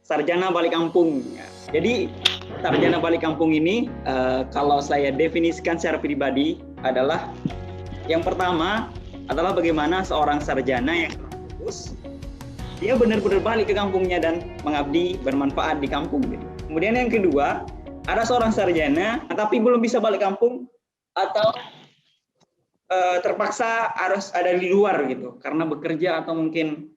sarjana balik kampung. Jadi sarjana balik kampung ini kalau saya definisikan secara pribadi adalah yang pertama adalah bagaimana seorang sarjana yang lulus dia benar-benar balik ke kampungnya dan mengabdi bermanfaat di kampung. Kemudian yang kedua, ada seorang sarjana tapi belum bisa balik kampung atau terpaksa harus ada di luar gitu karena bekerja atau mungkin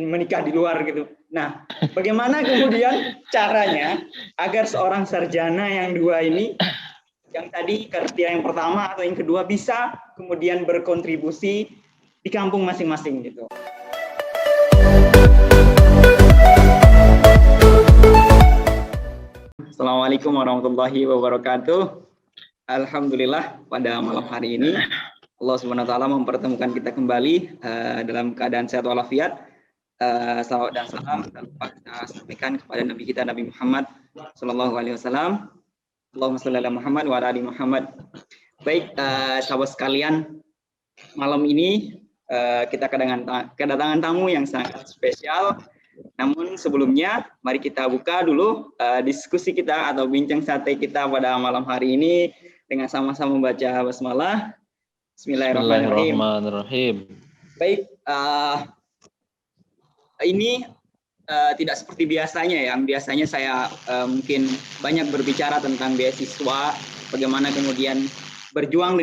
menikah di luar gitu. Nah, bagaimana kemudian caranya agar seorang sarjana yang dua ini, yang tadi kriteria yang pertama atau yang kedua, bisa kemudian berkontribusi di kampung masing-masing gitu. Assalamualaikum warahmatullahi wabarakatuh. Alhamdulillah pada malam hari ini Allah Subhanahu wa taala mempertemukan kita kembali dalam keadaan sehat walafiat. Salawat dan salam kita sampaikan kepada Nabi kita Nabi Muhammad sallallahu alaihi wasallam. Allahumma shalli ala Muhammad wa ala ali Muhammad. Baik, sahabat sekalian, malam ini kita kedatangan tamu yang sangat spesial. Namun sebelumnya, mari kita buka dulu diskusi kita atau bincang santai kita pada malam hari ini dengan sama-sama membaca basmalah. Bismillahirrahmanirrahim. Baik, ini tidak seperti biasanya ya. Biasanya saya mungkin banyak berbicara tentang beasiswa, bagaimana kemudian berjuang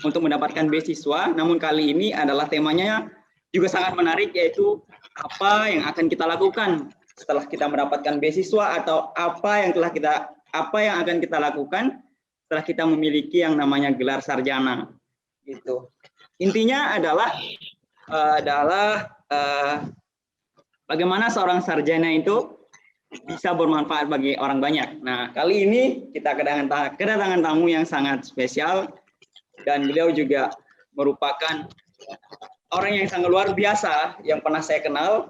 untuk mendapatkan beasiswa. Namun kali ini adalah temanya juga sangat menarik, yaitu apa yang akan kita lakukan setelah kita mendapatkan beasiswa, atau apa yang akan kita lakukan setelah kita memiliki yang namanya gelar sarjana. Gitu. Intinya adalah bagaimana seorang sarjana itu bisa bermanfaat bagi orang banyak. Nah, kali ini kita kedatangan tamu yang sangat spesial, dan beliau juga merupakan orang yang sangat luar biasa yang pernah saya kenal,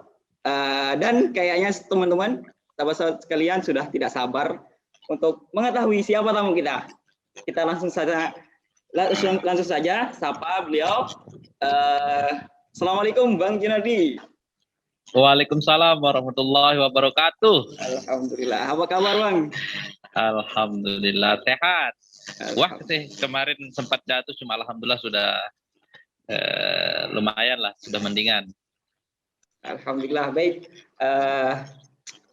dan kayaknya teman-teman, sahabat-sahabat sekalian sudah tidak sabar untuk mengetahui siapa tamu kita. Kita langsung saja sapa beliau. Assalamualaikum Bang Junardi. Waalaikumsalam warahmatullahi wabarakatuh. Alhamdulillah. Apa kabar Bang? Alhamdulillah sehat. Wah sih kemarin sempat jatuh, cuma alhamdulillah sudah lumayan lah, sudah mendingan. Alhamdulillah. Baik.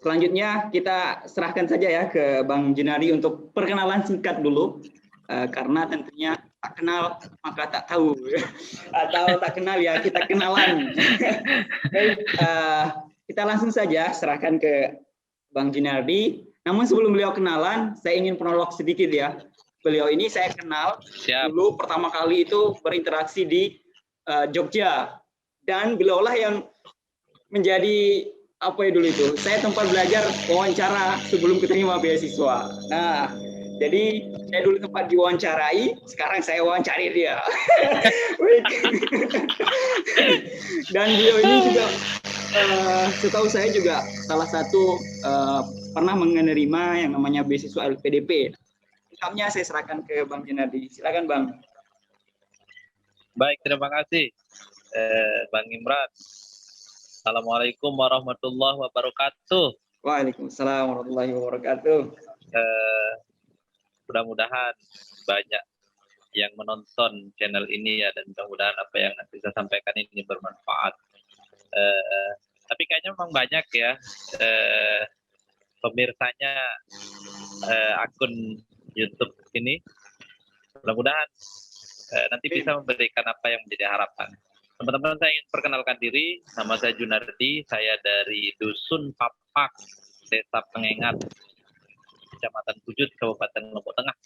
Selanjutnya kita serahkan saja ya ke Bang Junardi untuk perkenalan singkat dulu, karena tentunya tak kenal maka tak tahu, atau tak kenal ya kita kenalan. Baik, kita langsung saja serahkan ke Bang Junardi. Namun sebelum beliau kenalan, saya ingin prolog sedikit ya. Beliau ini saya kenal dulu pertama kali itu berinteraksi di Jogja, dan beliaulah yang menjadi dulu itu, saya tempat belajar wawancara sebelum keterima beasiswa. Nah, jadi saya dulu tempat diwawancarai, sekarang saya wawancari dia. Dan beliau ini juga setahu saya juga salah satu pernah menerima yang namanya beasiswa LPDP. Lengkapnya saya serahkan ke Bang Junardi. Silakan Bang. Baik, terima kasih Bang Imran. Assalamualaikum warahmatullahi wabarakatuh. Waalaikumsalam warahmatullahi wabarakatuh. Mudah-mudahan banyak yang menonton channel ini ya, dan mudah-mudahan apa yang nanti saya sampaikan ini bermanfaat. Tapi kayaknya memang banyak ya pemirsanya akun YouTube ini. Mudah-mudahan nanti bisa memberikan apa yang menjadi harapan. Teman-teman, saya ingin perkenalkan diri. Nama saya Junardi, saya dari Dusun Papak, Desa Pengengat, Kecamatan Kujut, Kabupaten Lombok Tengah.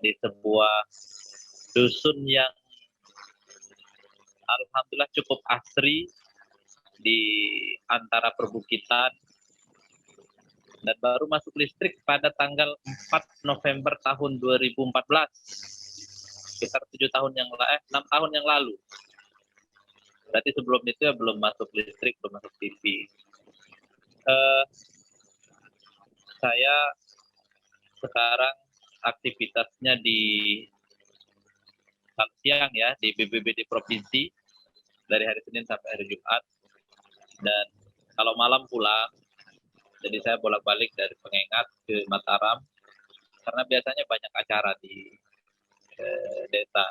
Di sebuah dusun yang alhamdulillah cukup asri di antara perbukitan, dan baru masuk listrik pada tanggal 4 November tahun 2014, sekitar 6 tahun yang lalu. Berarti sebelum itu ya belum masuk listrik, belum masuk TV. Saya sekarang aktivitasnya di siang ya, di BPBD provinsi dari hari Senin sampai hari Jumat, dan Kalau malam pulang, jadi saya bolak-balik dari Pengengat ke Mataram karena biasanya banyak acara di desa.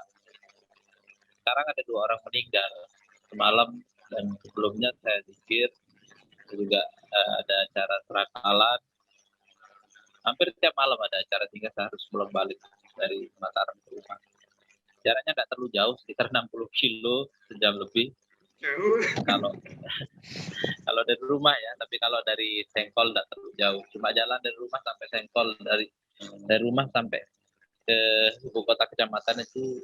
Sekarang ada 2 orang meninggal semalam dan sebelumnya saya zikir juga ada acara serakalan. Hampir tiap malam ada acara sehingga saya harus bolak-balik dari Mataram ke rumah. Jaraknya nggak terlalu jauh, sekitar 60 kilo sejam lebih. Kalau kalau dari rumah ya, tapi kalau dari Sengkol nggak terlalu jauh. Cuma jalan dari rumah sampai Sengkol, dari rumah sampai ke ibu kota kecamatan itu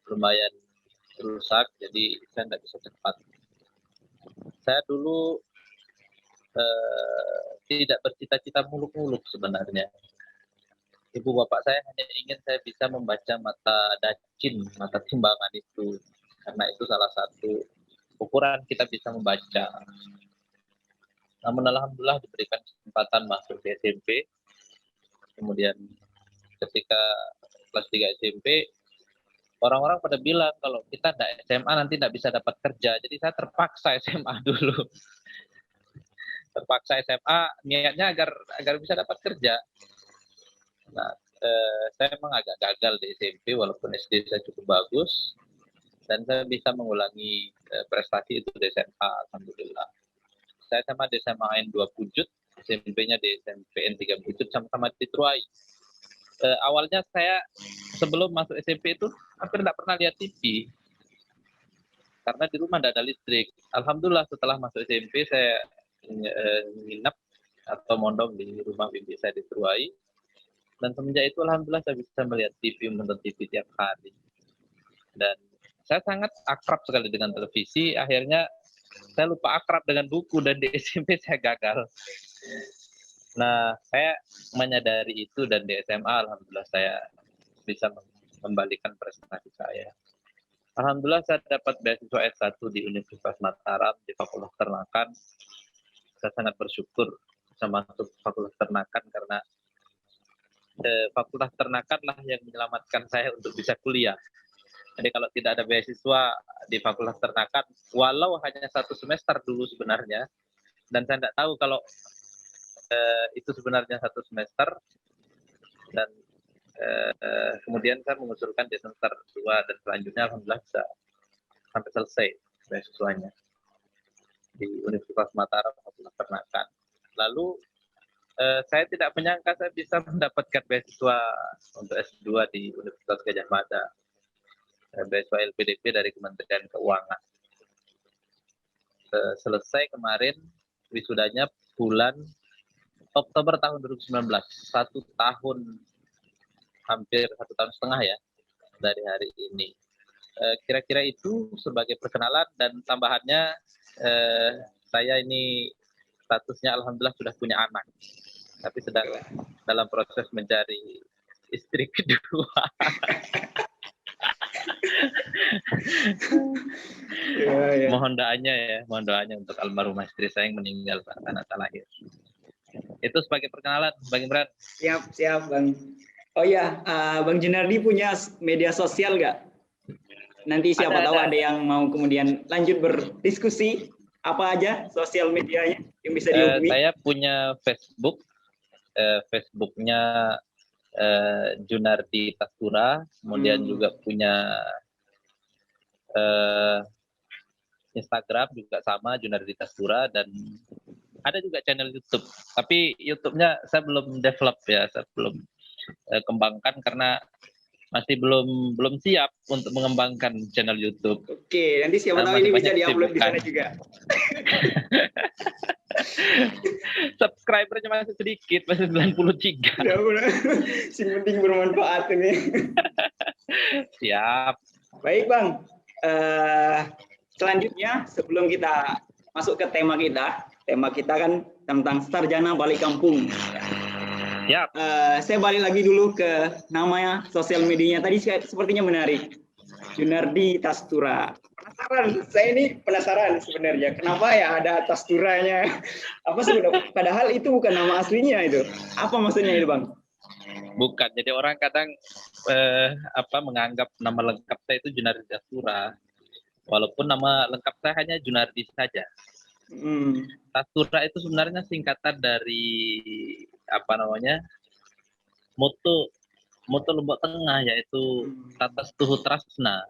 lumayan rusak, jadi saya nggak bisa cepat. Saya dulu tidak bercita-cita muluk-muluk sebenarnya. Ibu bapak saya hanya ingin saya bisa membaca mata dacin, mata timbangan itu, karena itu salah satu ukuran kita bisa membaca. Namun alhamdulillah diberikan kesempatan masuk di SMP. Kemudian ketika kelas 3 SMP, orang-orang pada bilang kalau kita tidak SMA nanti tidak bisa dapat kerja. Jadi saya terpaksa SMA dulu. Terpaksa SMA, niatnya agar bisa dapat kerja. Nah, saya memang agak gagal di SMP walaupun SD saya cukup bagus dan saya bisa mengulangi prestasi itu di SMA, alhamdulillah. Saya sama di SMA 2 Pujut, SMP-nya di SMPN 3 Pujut, sama-sama di Truai. Awalnya saya sebelum masuk SMP itu hampir tidak pernah lihat TV karena di rumah tidak ada listrik. Alhamdulillah setelah masuk SMP saya nginep atau mondok di rumah bibi saya di Truai. Dan semenjak itu alhamdulillah saya bisa melihat TV, menonton TV tiap hari. Dan saya sangat akrab sekali dengan televisi. Akhirnya saya lupa akrab dengan buku dan di SMP saya gagal. Nah, saya menyadari itu dan di SMA alhamdulillah saya bisa membalikan prestasi saya. Alhamdulillah saya dapat beasiswa S1 di Universitas Mataram di Fakultas Ternakan. Saya sangat bersyukur bisa masuk Fakultas Ternakan karena Fakultas Ternakan lah yang menyelamatkan saya untuk bisa kuliah. Jadi kalau tidak ada beasiswa di Fakultas Ternakan, walau hanya 1 semester dulu sebenarnya, dan saya tidak tahu kalau itu sebenarnya 1 semester, dan kemudian saya mengusulkan di semester 2 dan selanjutnya alhamdulillah bisa sampai selesai beasiswanya di Universitas Mataram Fakultas Ternakan. Lalu saya tidak menyangka saya bisa mendapatkan beasiswa untuk S2 di Universitas Gadjah Mada, beasiswa LPDP dari Kementerian Keuangan. Selesai kemarin wisudanya bulan Oktober tahun 2019, 1 tahun, hampir 1 tahun setengah ya dari hari ini. Kira-kira itu sebagai perkenalan, dan tambahannya saya ini statusnya alhamdulillah sudah punya anak, tapi sedang dalam proses mencari istri kedua. Mohon doanya untuk almarhumah istri saya yang meninggal saat anak saya lahir. Itu sebagai perkenalan, Bang Imran. Siap, Bang. Oh ya, Bang Junardi punya media sosial nggak? Nanti siapa tahu ada yang mau kemudian lanjut berdiskusi. Apa aja sosial medianya yang bisa dihubungi? Saya punya Facebook. Facebooknya Junardi Tastura. Kemudian juga punya Instagram juga sama Junardi Tastura, dan ada juga channel YouTube. Tapi YouTube-nya saya belum develop ya, saya belum kembangkan karena masih belum siap untuk mengembangkan channel YouTube. Oke, nanti siapa tahu ini bisa diupload di sana juga. Subscribernya masih sedikit, masih 93. Yang penting bermanfaat ini. Siap. Baik, Bang. Selanjutnya sebelum kita masuk ke tema kita kan tentang sarjana balik kampung. Yap. Saya balik lagi dulu ke namanya sosial medianya tadi sepertinya menarik. Junardi Tastura. Saya ini penasaran sebenarnya kenapa ya ada Tasturanya. Apa sebenarnya? Padahal itu bukan nama aslinya itu. Apa maksudnya itu, Bang? Bukan. Jadi orang kadang menganggap nama lengkap saya itu Junardi Tastura. Walaupun nama lengkap saya hanya Junardi saja. Hmm. Tastura itu sebenarnya singkatan dari apa namanya, moto Lombok Tengah, yaitu Tatastuhu Trasna,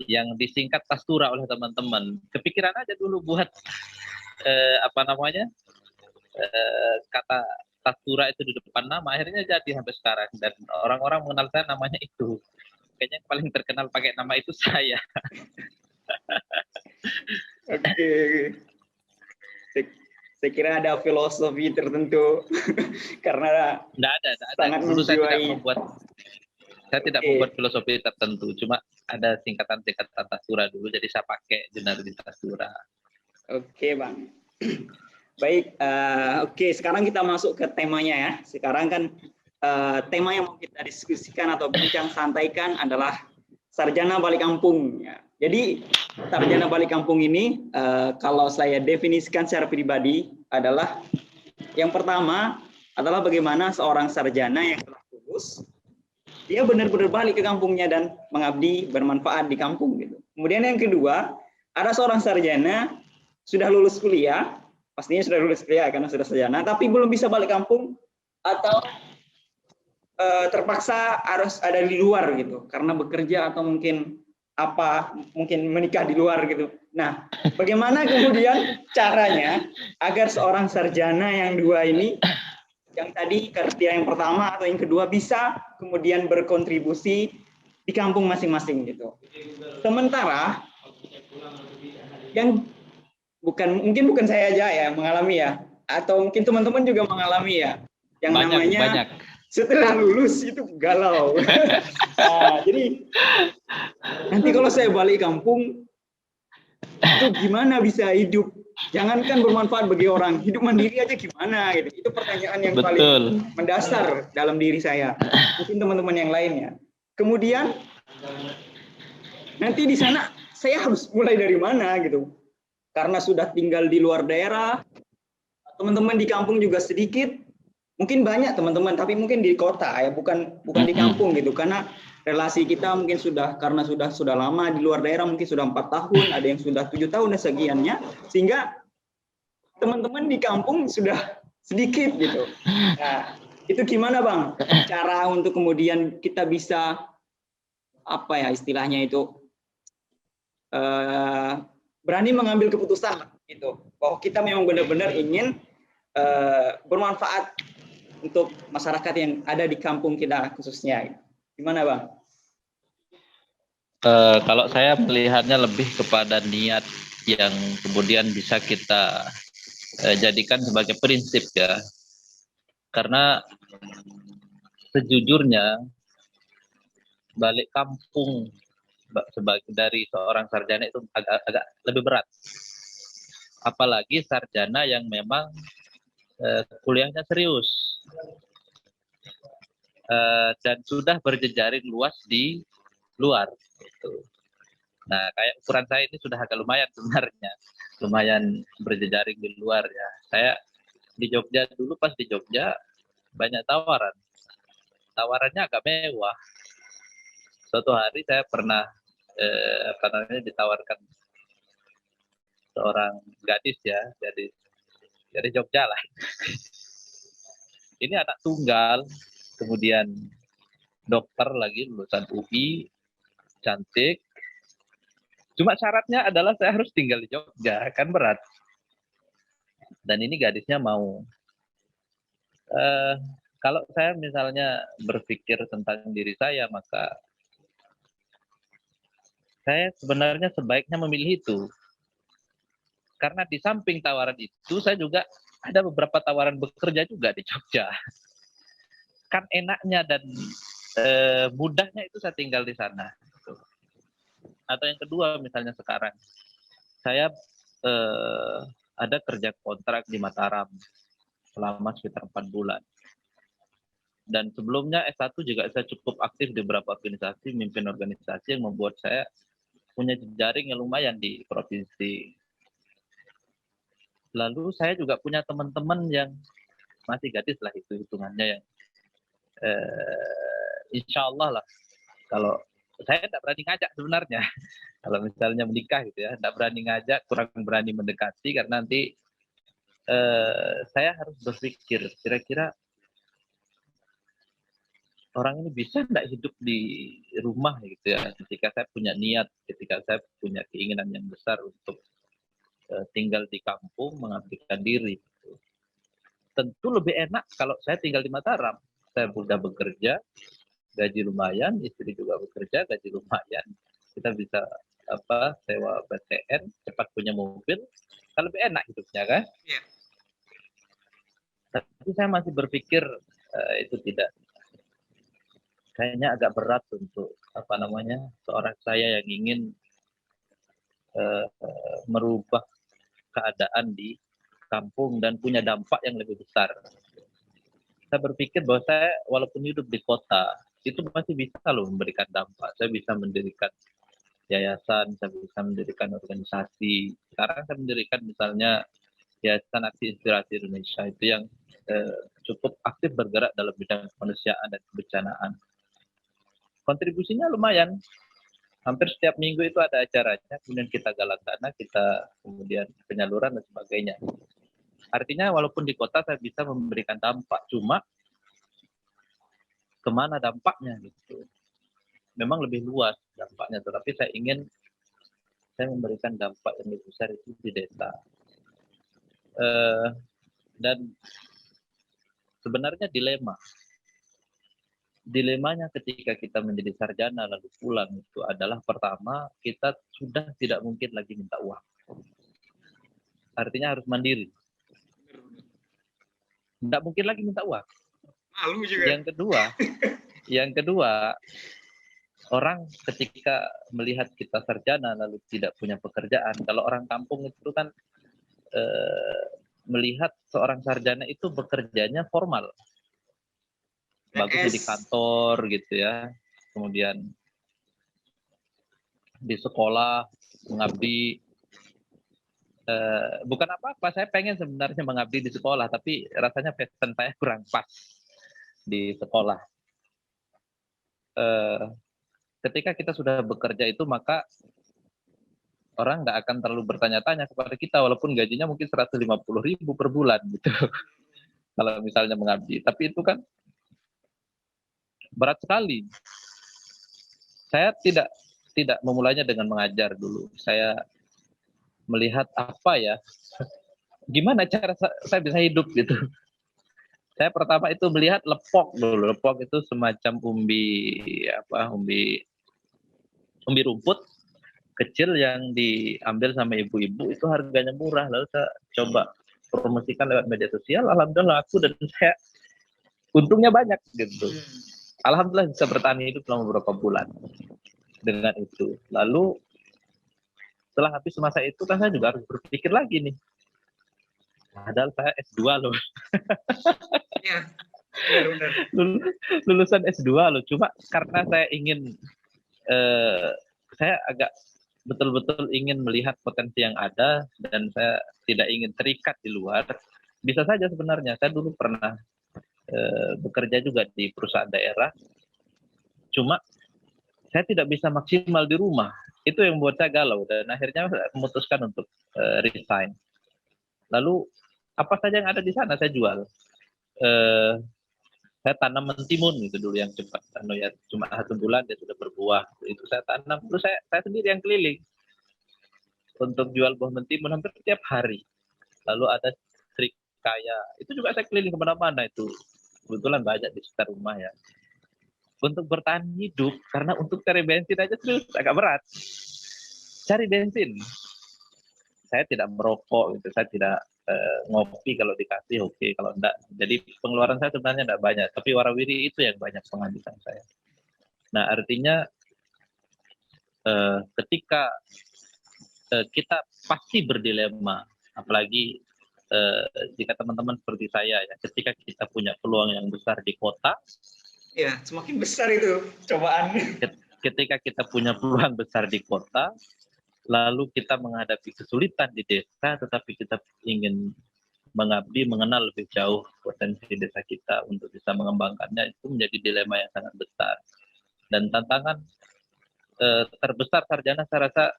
yang disingkat Tastura oleh teman-teman. Kepikiran aja dulu buat apa namanya, kata Tastura itu di depan nama, akhirnya jadi sampai sekarang, dan orang-orang mengenal saya namanya itu. Kayaknya yang paling terkenal pakai nama itu saya. Oke. Saya kira ada filosofi tertentu karena Tidak ada. sangat Dulu menjiwai. saya tidak membuat filosofi tertentu, cuma ada singkatan-singkatan Tastura dulu, jadi saya pakai Junardi Tastura. Oke, Bang. Baik, oke, sekarang kita masuk ke temanya ya. Sekarang kan tema yang mau kita diskusikan atau bincang santaikan adalah sarjana balik kampung. Ya. Jadi sarjana balik kampung ini kalau saya definisikan secara pribadi adalah yang pertama adalah bagaimana seorang sarjana yang telah lulus dia benar-benar balik ke kampungnya dan mengabdi bermanfaat di kampung gitu. Kemudian yang kedua, ada seorang sarjana sudah lulus kuliah, pastinya sudah lulus kuliah karena sudah sarjana, tapi belum bisa balik kampung atau terpaksa harus ada di luar gitu karena bekerja atau mungkin menikah di luar gitu. Nah, bagaimana kemudian caranya agar seorang sarjana yang dua ini, yang tadi kriteria yang pertama atau yang kedua, bisa kemudian berkontribusi di kampung masing-masing gitu. Sementara yang mungkin bukan saya aja ya mengalami ya, atau mungkin teman-teman juga mengalami ya, yang namanya setelah lulus itu galau. Nah, jadi nanti kalau saya balik kampung itu gimana bisa hidup? Jangankan bermanfaat bagi orang, hidup mandiri aja gimana gitu. Itu pertanyaan yang paling mendasar dalam diri saya. Mungkin teman-teman yang lainnya. Kemudian nanti di sana saya harus mulai dari mana gitu. Karena sudah tinggal di luar daerah, teman-teman di kampung juga sedikit. Mungkin banyak teman-teman, tapi mungkin di kota ya, bukan di kampung gitu. Karena relasi kita mungkin karena sudah lama di luar daerah, mungkin sudah 4 tahun, ada yang sudah 7 tahun dan sekiannya, sehingga teman-teman di kampung sudah sedikit gitu. Nah, itu gimana Bang? Cara untuk kemudian kita bisa apa ya istilahnya itu berani mengambil keputusan gitu, bahwa kita memang benar-benar ingin bermanfaat untuk masyarakat yang ada di kampung kita khususnya. Gimana Bang? Kalau saya melihatnya lebih kepada niat yang kemudian bisa kita jadikan sebagai prinsip ya. Karena sejujurnya balik kampung sebagai dari seorang sarjana itu agak lebih berat. Apalagi sarjana yang memang kuliahnya serius dan sudah berjejaring luas di luar. Gitu. Nah, kayak ukuran saya ini sudah agak lumayan sebenarnya, lumayan berjejaring di luar ya. Saya di Jogja dulu, pas di Jogja banyak tawarannya agak mewah. Suatu hari saya pernah ditawarkan seorang gadis ya, dari Jogja lah. Ini anak tunggal, kemudian dokter lagi, lulusan UI, cantik. Cuma syaratnya adalah saya harus tinggal di Jogja, kan berat. Dan ini gadisnya mau. Kalau saya misalnya berpikir tentang diri saya, maka saya sebenarnya sebaiknya memilih itu. Karena di samping tawaran itu, saya juga ada beberapa tawaran bekerja juga di Jogja. Kan enaknya dan mudahnya itu saya tinggal di sana. Atau yang kedua, misalnya sekarang, saya ada kerja kontrak di Mataram selama sekitar 4 bulan. Dan sebelumnya S1 juga saya cukup aktif di beberapa organisasi, mimpin organisasi yang membuat saya punya jejaring yang lumayan di provinsi. Lalu saya juga punya teman-teman yang masih gadis lah itu hitungannya, yang insya Allah lah kalau saya tidak berani ngajak sebenarnya. Kalau misalnya menikah gitu ya, tidak berani ngajak, kurang berani mendekati karena nanti saya harus berpikir kira-kira orang ini bisa tidak hidup di rumah gitu ya. Ketika saya punya niat, ketika saya punya keinginan yang besar untuk tinggal di kampung, mengabdikan diri. Tentu lebih enak kalau saya tinggal di Mataram. Saya sudah bekerja, gaji lumayan, istri juga bekerja, gaji lumayan. Kita bisa sewa PTN, cepat punya mobil, kan lebih enak hidupnya kan? Iya. Tapi saya masih berpikir itu tidak, kayaknya agak berat untuk seorang saya yang ingin merubah keadaan di kampung dan punya dampak yang lebih besar. Saya berpikir bahwa saya walaupun hidup di kota itu masih bisa loh memberikan dampak. Saya bisa mendirikan yayasan, saya bisa mendirikan organisasi. Sekarang saya mendirikan misalnya Yayasan Aksi Inspirasi Indonesia itu yang cukup aktif bergerak dalam bidang kemanusiaan dan kebencanaan. Kontribusinya lumayan. Hampir setiap minggu itu ada acaranya, kemudian kita galang dana, kita kemudian penyaluran dan sebagainya. Artinya walaupun di kota saya bisa memberikan dampak, cuma kemana dampaknya gitu. Memang lebih luas dampaknya, tetapi saya memberikan dampak yang lebih besar itu di desa. Dan sebenarnya dilemanya ketika kita menjadi sarjana lalu pulang itu adalah pertama, kita sudah tidak mungkin lagi minta uang. Artinya harus mandiri. Tidak mungkin lagi minta uang. Malu juga. Yang kedua, orang ketika melihat kita sarjana lalu tidak punya pekerjaan, kalau orang kampung itu kan melihat seorang sarjana itu bekerjanya formal. Bagusnya di kantor gitu ya, kemudian di sekolah mengabdi, bukan apa-apa, saya pengen sebenarnya mengabdi di sekolah, tapi rasanya passion saya kurang pas di sekolah. Ketika kita sudah bekerja itu, maka orang nggak akan terlalu bertanya-tanya kepada kita, walaupun gajinya mungkin 150.000 per bulan gitu. Kalau misalnya mengabdi, tapi itu kan berat sekali. Saya tidak memulainya dengan mengajar dulu. Saya melihat gimana cara saya bisa hidup gitu. Saya pertama itu melihat lepok dulu. Lepok itu semacam umbi rumput kecil yang diambil sama ibu-ibu, itu harganya murah. Lalu saya coba promosikan lewat media sosial. Alhamdulillah laku dan saya untungnya banyak gitu. Alhamdulillah bisa bertahan hidup selama beberapa bulan dengan itu. Lalu setelah habis masa itu kan saya juga harus berpikir lagi nih. Padahal saya S2 loh. Iya, benar-benar. Lulusan S2 loh. Cuma karena saya ingin, saya agak betul-betul ingin melihat potensi yang ada dan saya tidak ingin terikat di luar. Bisa saja sebenarnya. Saya dulu pernah bekerja juga di perusahaan daerah. Cuma saya tidak bisa maksimal di rumah. Itu yang membuat saya galau dan akhirnya saya memutuskan untuk resign. Lalu apa saja yang ada di sana saya jual. Saya tanam mentimun gitu dulu yang cepat. Ya, cuma 1 bulan dia sudah berbuah. Itu saya tanam. Terus saya sendiri yang keliling untuk jual buah mentimun hampir setiap hari. Lalu ada serikaya. Itu juga saya keliling kemana-mana itu. Kebetulan banyak di sekitar rumah ya. Untuk bertahan hidup, karena untuk cari bensin aja terus agak berat. Cari bensin. Saya tidak merokok, gitu. Saya tidak ngopi, kalau dikasih oke, kalau enggak. Jadi pengeluaran saya sebenarnya enggak banyak, tapi warawiri itu yang banyak penghabisan saya. Nah, artinya ketika kita pasti berdilema, apalagi jika teman-teman seperti saya ya, ketika kita punya peluang yang besar di kota, ya semakin besar itu cobaan. Ketika kita punya peluang besar di kota, lalu kita menghadapi kesulitan di desa, tetapi kita ingin mengabdi, mengenal lebih jauh potensi desa kita untuk bisa mengembangkannya, itu menjadi dilema yang sangat besar. Dan tantangan terbesar sarjana saya rasa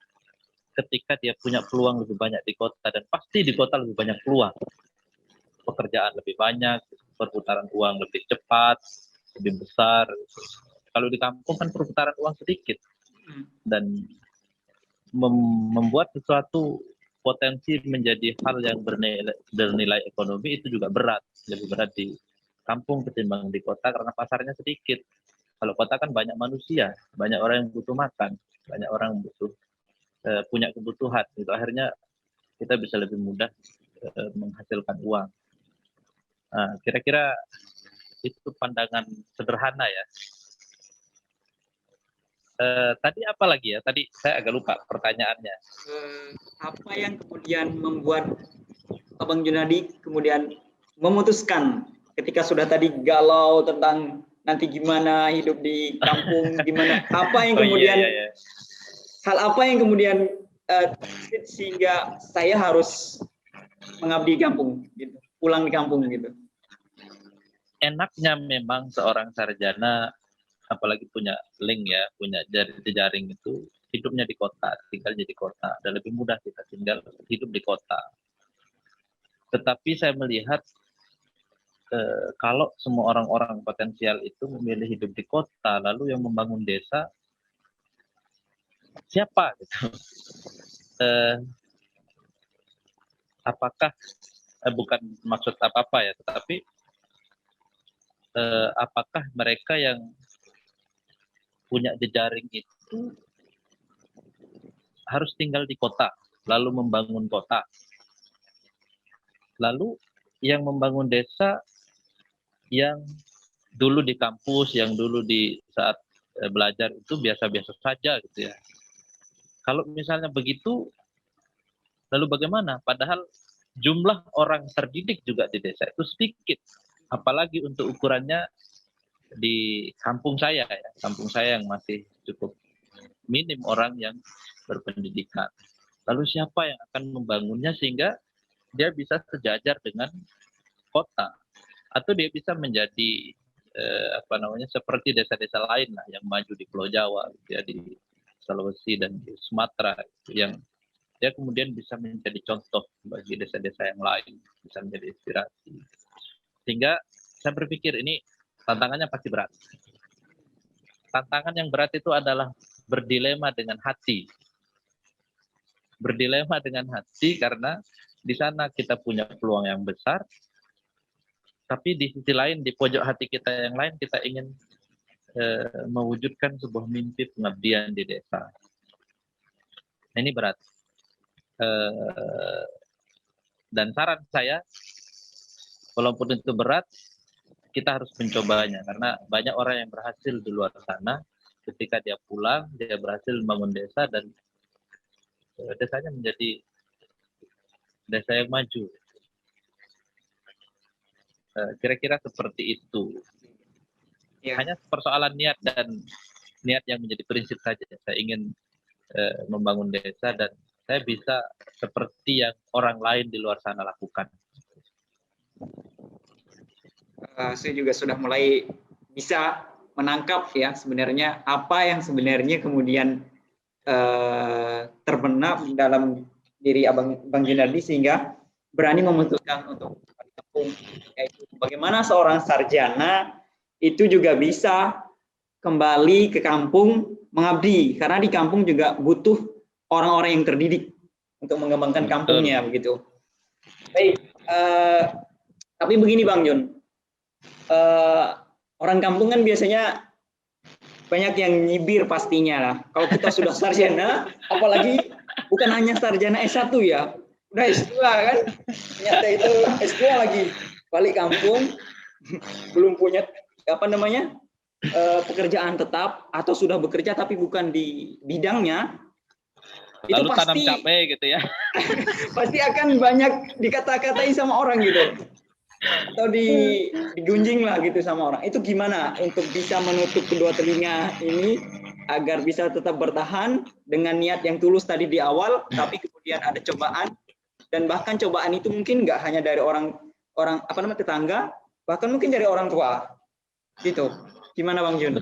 ketika dia punya peluang lebih banyak di kota, dan pasti di kota lebih banyak peluang, pekerjaan lebih banyak, perputaran uang lebih cepat, lebih besar. Kalau di kampung kan perputaran uang sedikit, dan membuat sesuatu potensi menjadi hal yang bernilai ekonomi itu juga berat, lebih berat di kampung ketimbang di kota karena pasarnya sedikit. Kalau kota kan banyak manusia, banyak orang yang butuh makan, banyak orang yang butuh punya kebutuhan, itu akhirnya kita bisa lebih mudah menghasilkan uang. Nah, kira-kira itu pandangan sederhana ya. Tadi apa lagi ya? Tadi saya agak lupa pertanyaannya. Apa yang kemudian membuat Abang Junadi kemudian memutuskan ketika sudah tadi galau tentang nanti gimana hidup di kampung, gimana? Apa yang kemudian hal apa yang kemudian sehingga saya harus mengabdi di kampung, gitu, pulang di kampung gitu? Enaknya memang seorang sarjana, apalagi punya link ya, punya jaring itu, hidupnya di kota, tinggalnya di kota, dan lebih mudah kita tinggal hidup di kota. Tetapi saya melihat kalau semua orang-orang potensial itu memilih hidup di kota, lalu yang membangun desa siapa gitu? Apakah bukan maksud apa-apa ya, tetapi apakah mereka yang punya jejaring itu harus tinggal di kota, lalu membangun kota? Lalu yang membangun desa yang dulu di kampus, yang dulu di saat belajar itu biasa-biasa saja gitu ya. Kalau misalnya begitu, lalu bagaimana? Padahal jumlah orang terdidik juga di desa itu sedikit. Apalagi untuk ukurannya di kampung saya ya. Kampung saya yang masih cukup minim orang yang berpendidikan. Lalu siapa yang akan membangunnya sehingga dia bisa sejajar dengan kota? Atau dia bisa menjadi seperti desa-desa lain lah yang maju di Pulau Jawa, gitu ya, di Sulawesi dan di Sumatera, yang dia kemudian bisa menjadi contoh bagi desa-desa yang lain, bisa menjadi inspirasi. Sehingga saya berpikir ini tantangannya pasti berat. Tantangan yang berat itu adalah berdilema dengan hati. Berdilema dengan hati karena di sana kita punya peluang yang besar, tapi di sisi lain, di pojok hati kita yang lain, kita ingin mewujudkan sebuah mimpi pengabdian di desa. Nah, ini berat. Dan saran saya, walaupun itu berat, kita harus mencobanya. Karena banyak orang yang berhasil di luar sana, ketika dia pulang, dia berhasil membangun desa, dan desanya menjadi desa yang maju. Kira-kira seperti itu. Ya. Hanya persoalan niat, dan niat yang menjadi prinsip saja. Saya ingin membangun desa dan saya bisa seperti yang orang lain di luar sana lakukan. Saya juga sudah mulai bisa menangkap ya sebenarnya apa yang sebenarnya kemudian terbenak dalam diri Bang Junadi sehingga berani memutuskan untuk kampung, yaitu bagaimana seorang sarjana itu juga bisa kembali ke kampung mengabdi, karena di kampung juga butuh orang-orang yang terdidik untuk mengembangkan kampungnya. Begitu. Baik, tapi begini Bang Jun, orang kampung kan biasanya banyak yang nyibir pastinya lah. Kalau kita sudah sarjana, apalagi bukan hanya sarjana S1 ya, udah S2 kan, ternyata itu S2 lagi, balik kampung, belum punya pekerjaan tetap, atau sudah bekerja tapi bukan di bidangnya, lalu itu pasti tanam cabai gitu ya. Pasti akan banyak dikata-katai sama orang gitu, atau digunjing lah gitu sama orang. Itu gimana untuk bisa menutup kedua telinga ini agar bisa tetap bertahan dengan niat yang tulus tadi di awal, tapi kemudian ada cobaan, dan bahkan cobaan itu mungkin nggak hanya dari orang tetangga, bahkan mungkin dari orang tua gitu. Gimana Bang Jun?